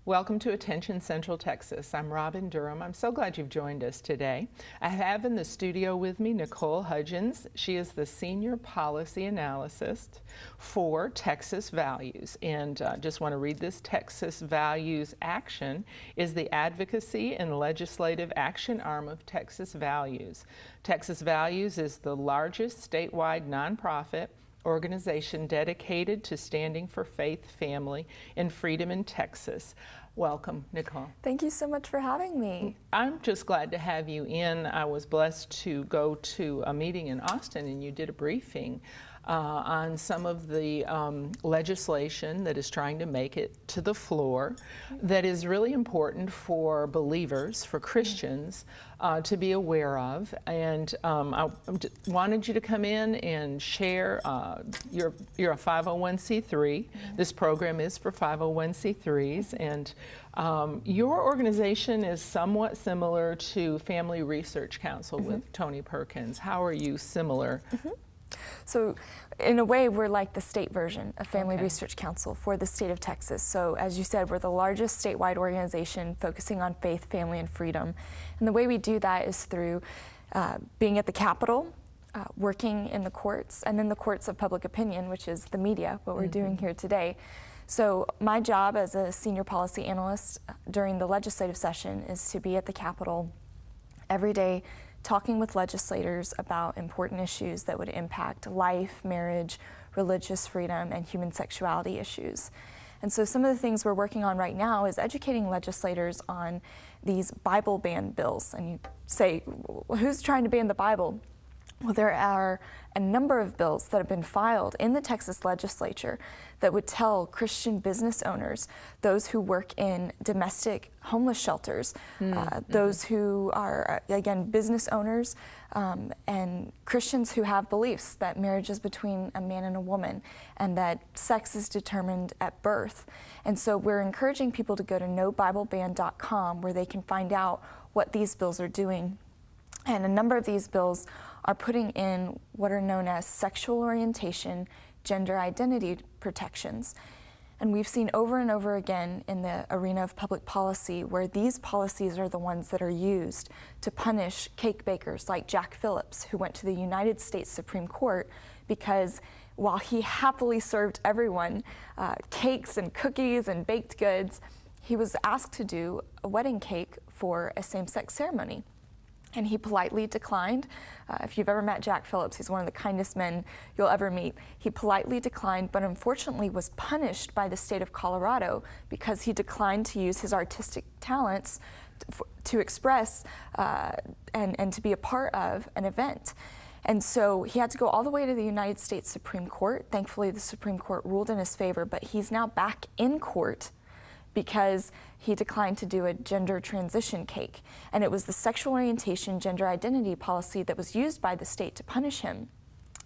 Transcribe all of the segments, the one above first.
Welcome to Attention Central Texas. I'm Robin Durham. I'm so glad you've joined us today. I have in the studio with me Nicole Hudgens. She is the Senior Policy Analyst for Texas Values. And just want to read this. Texas Values Action is the advocacy and legislative action arm of Texas Values. Texas Values is the largest statewide nonprofit organization dedicated to standing for faith, family, and freedom in Texas. Welcome, Nicole. Thank you so much for having me. I'm just glad to have you in. I was blessed to go to a meeting in Austin, and you did a briefing on some of the legislation that is trying to make it to the floor that is really important for believers, for Christians, to be aware of. And I wanted you to come in and share. You're a 501c3. This program is for 501c3s, and your organization is somewhat similar to Family Research Council with Tony Perkins. How are you similar? So in a way, we're like the state version of Family Research Council for the state of Texas. So as you said, we're the largest statewide organization focusing on faith, family, and freedom. And the way we do that is through being at the Capitol, working in the courts, and then the courts of public opinion, which is the media, what we're doing here today. So my job as a senior policy analyst during the legislative session is to be at the Capitol every day, talking with legislators about important issues that would impact life, marriage, religious freedom, and human sexuality issues. And so some of the things we're working on right now is educating legislators on these Bible ban bills. And you say, who's trying to ban the Bible? Well, there are a number of bills that have been filed in the Texas legislature that would tell Christian business owners, those who work in domestic homeless shelters, those who are, again, business owners, and Christians who have beliefs that marriage is between a man and a woman and that sex is determined at birth. And so we're encouraging people to go to nobibleban.com where they can find out what these bills are doing. And a number of these bills are putting in what are known as sexual orientation, gender identity protections. And we've seen over and over again in the arena of public policy where these policies are the ones that are used to punish cake bakers like Jack Phillips, who went to the United States Supreme Court because while he happily served everyone cakes and cookies and baked goods, he was asked to do a wedding cake for a same-sex ceremony. And he politely declined. If you've ever met Jack Phillips, he's one of the kindest men you'll ever meet. He politely declined, but unfortunately was punished by the state of Colorado because he declined to use his artistic talents to express and to be a part of an event. And so he had to go all the way to the United States Supreme Court. Thankfully, the Supreme Court ruled in his favor, but he's now back in court because he declined to do a gender transition cake. And it was the sexual orientation, gender identity policy that was used by the state to punish him.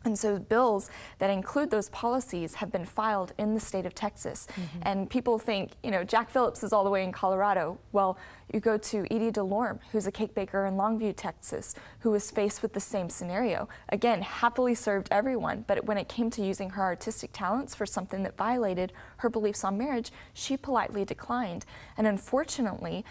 And so bills that include those policies have been filed in the state of Texas. And people think, you know, Jack Phillips is all the way in Colorado. Well, you go to Edie DeLorme, who's a cake baker in Longview, Texas, who was faced with the same scenario. Again, happily served everyone, but when it came to using her artistic talents for something that violated her beliefs on marriage, she politely declined. And unfortunately,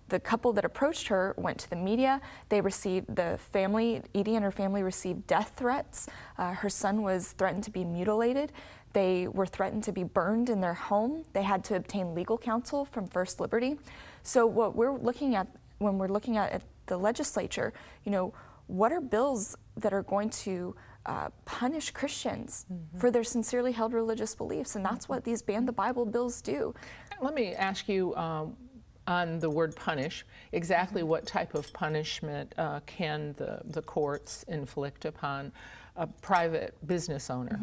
the couple that approached her went to the media. They received, the family, Edie and her family received death threats. Her son was threatened to be mutilated. They were threatened to be burned in their home. They had to obtain legal counsel from First Liberty. So what we're looking at when we're looking at the legislature, you know, what are bills that are going to punish Christians for their sincerely held religious beliefs? And that's what these ban the Bible bills do. Let me ask you on the word punish, exactly what type of punishment can the courts inflict upon a private business owner?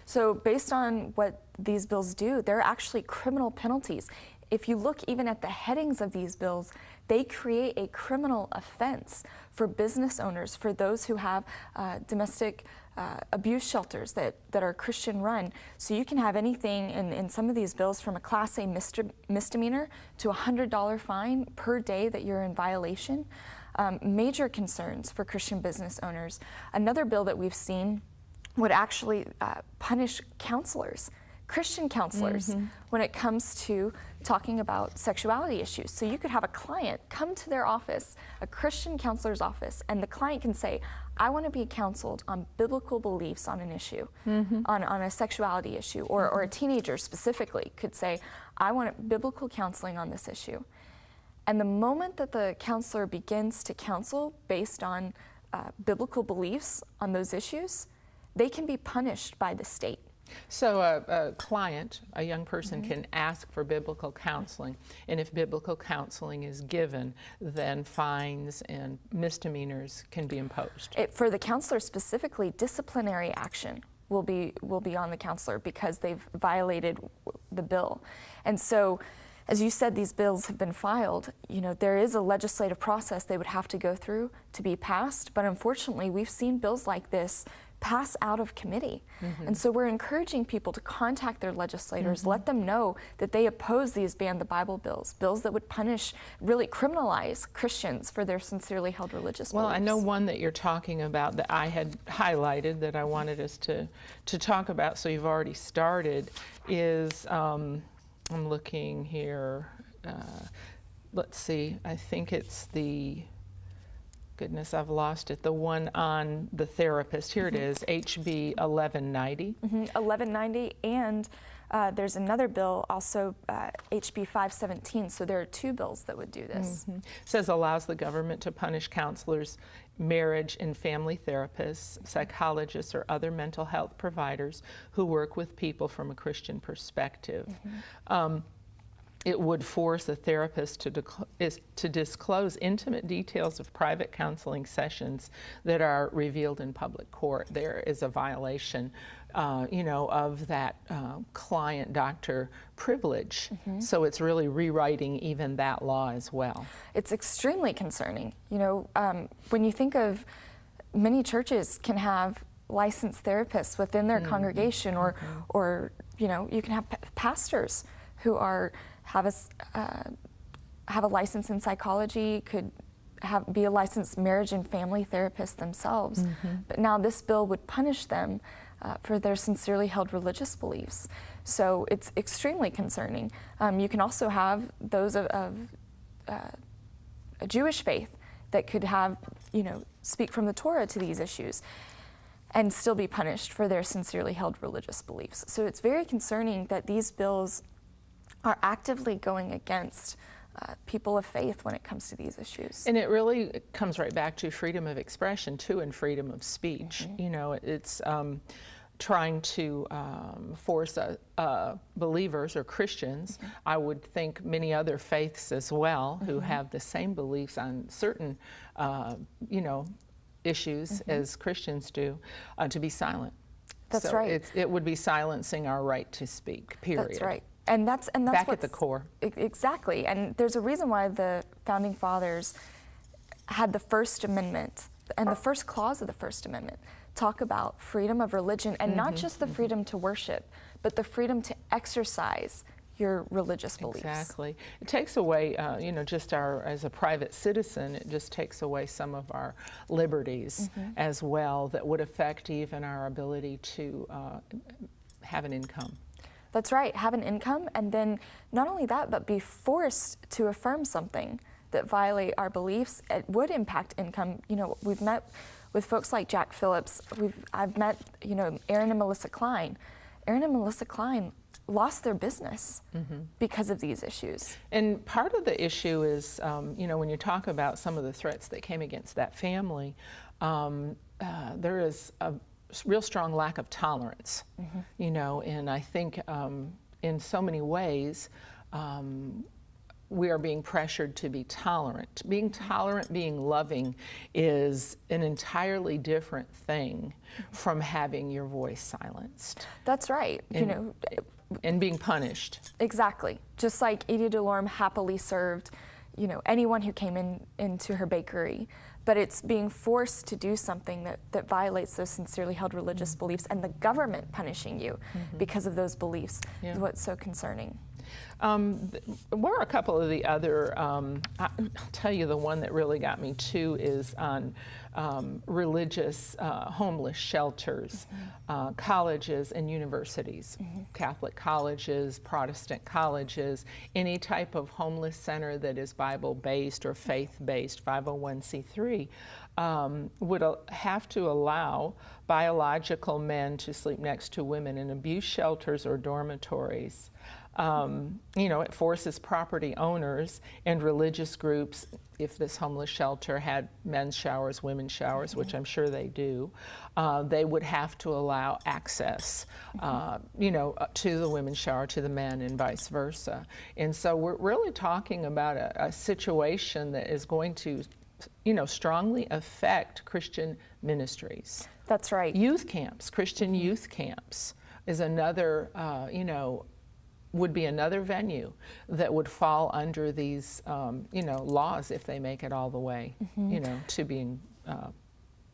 So based on what these bills do, they're actually criminal penalties. If you look even at the headings of these bills, they create a criminal offense for business owners, for those who have domestic abuse shelters that are Christian run. So you can have anything in some of these bills from a Class A misdemeanor to a $100 fine per day that you're in violation. Major concerns for Christian business owners. Another bill that we've seen would actually punish counselors. Christian counselors when it comes to talking about sexuality issues. So you could have a client come to their office, a Christian counselor's office, and the client can say, I want to be counseled on biblical beliefs on an issue, on a sexuality issue, or a teenager specifically could say, I want biblical counseling on this issue. And the moment that the counselor begins to counsel based on biblical beliefs on those issues, they can be punished by the state. So a client, a young person, can ask for biblical counseling, and if biblical counseling is given, then fines and misdemeanors can be imposed. For the counselor specifically, disciplinary action will be on the counselor because they've violated the bill. And so, as you said, these bills have been filed. You know, there is a legislative process they would have to go through to be passed, but unfortunately, we've seen bills like this pass out of committee. And so we're encouraging people to contact their legislators, let them know that they oppose these ban the Bible bills that would punish, really criminalize Christians for their sincerely held religious beliefs. Well, I know one that you're talking about that I had highlighted that I wanted us to talk about, so you've already started, is, I'm looking here, let's see, I think it's the, goodness, I've lost it. The one on the therapist. Here it is, HB 1190. 1190, and there's another bill also, HB 517. So there are two bills that would do this. It says allows the government to punish counselors, marriage and family therapists, psychologists, or other mental health providers who work with people from a Christian perspective. It would force a therapist to disclose intimate details of private counseling sessions that are revealed in public court. There is a violation, you know, of that client-doctor privilege. So it's really rewriting even that law as well. It's extremely concerning. You know, when you think of many churches can have licensed therapists within their congregation, or you know, you can have pastors who have a license in psychology, could be a licensed marriage and family therapist themselves. But now this bill would punish them for their sincerely held religious beliefs. So it's extremely concerning. You can also have those of a Jewish faith that could have, you know, speak from the Torah to these issues and still be punished for their sincerely held religious beliefs. So it's very concerning that these bills are actively going against people of faith when it comes to these issues. And it really comes right back to freedom of expression, too, and freedom of speech. You know, it's trying to force believers or Christians, I would think many other faiths as well, who have the same beliefs on certain, you know, issues as Christians do, to be silent. That's so right. It would be silencing our right to speak, period. That's right. And that's back at the core. Exactly. And there's a reason why the Founding Fathers had the First Amendment and the first clause of the First Amendment talk about freedom of religion, and not just the freedom to worship, but the freedom to exercise your religious beliefs. Exactly. It takes away, you know, just as a private citizen, it just takes away some of our liberties as well that would affect even our ability to have an income. That's right, have an income, and then not only that, but be forced to affirm something that violate our beliefs. It would impact income. You know, we've met with folks like Jack Phillips. I've met, you know, Aaron and Melissa Klein. Aaron and Melissa Klein lost their business because of these issues. And part of the issue is, you know, when you talk about some of the threats that came against that family, there is a real strong lack of tolerance, you know, and I think in so many ways we are being pressured to be tolerant. Being tolerant, being loving is an entirely different thing from having your voice silenced. That's right, you know. And being punished. Exactly. Just like Edie DeLorme happily served, you know, anyone who came into her bakery. But it's being forced to do something that violates those sincerely held religious beliefs, and the government punishing you because of those beliefs is what's so concerning. What are a couple of the other, I'll tell you the one that really got me too is on religious homeless shelters, colleges and universities, Catholic colleges, Protestant colleges, any type of homeless center that is Bible-based or faith-based, 501c3, would have to allow biological men to sleep next to women in abuse shelters or dormitories. You know, it forces property owners and religious groups, if this homeless shelter had men's showers, women's showers, which I'm sure they do, they would have to allow access, you know, to the women's shower, to the men, and vice versa. And so we're really talking about a situation that is going to, you know, strongly affect Christian ministries. That's right. Youth camps, Christian youth camps is another, you know, would be another venue that would fall under these, you know, laws if they make it all the way, you know, to being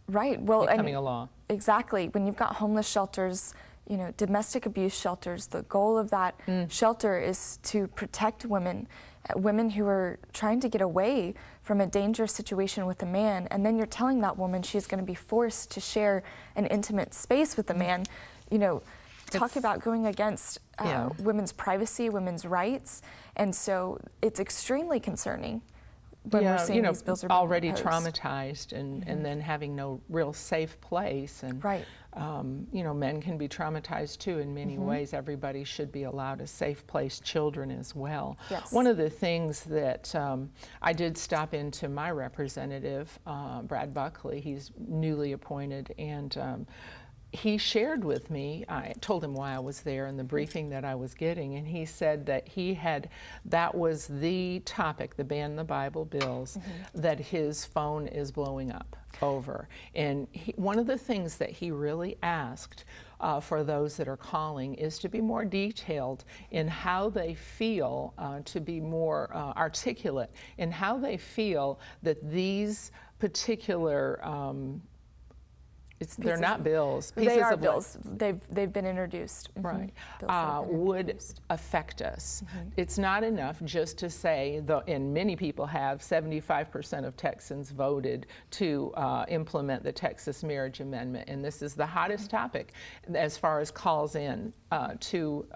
right. Well, becoming a law. Exactly. When you've got homeless shelters, you know, domestic abuse shelters, the goal of that shelter is to protect women, women who are trying to get away from a dangerous situation with a man, and then you're telling that woman she's going to be forced to share an intimate space with a man, you know. Talk about going against women's privacy, women's rights, and so it's extremely concerning when we're seeing these bills are being already proposed. Traumatized and then having no real safe place. And right. You know, men can be traumatized too in many ways. Everybody should be allowed a safe place, children as well. Yes. One of the things that I did stop into my representative, Brad Buckley, he's newly appointed, and he shared with me, I told him why I was there and the briefing that I was getting, and he said that that was the topic, the ban the Bible bills, that his phone is blowing up over. And one of the things that he really asked for those that are calling is to be more detailed in how they feel, to be more articulate in how they feel that these particular they're not bills. They are bills. They've been introduced. Right. Would affect us. It's not enough just to say, and many people have, 75% of Texans voted to implement the Texas Marriage Amendment, and this is the hottest topic as far as calls in to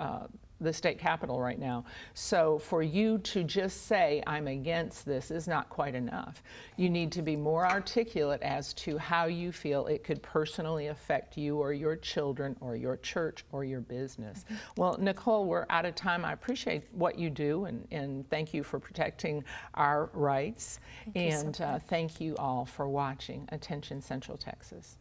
the state capitol right now. So for you to just say, I'm against this, is not quite enough. You need to be more articulate as to how you feel it could personally affect you or your children or your church or your business. Well, Nicole, we're out of time. I appreciate what you do, and thank you for protecting our rights. Thank you all for watching Attention Central Texas.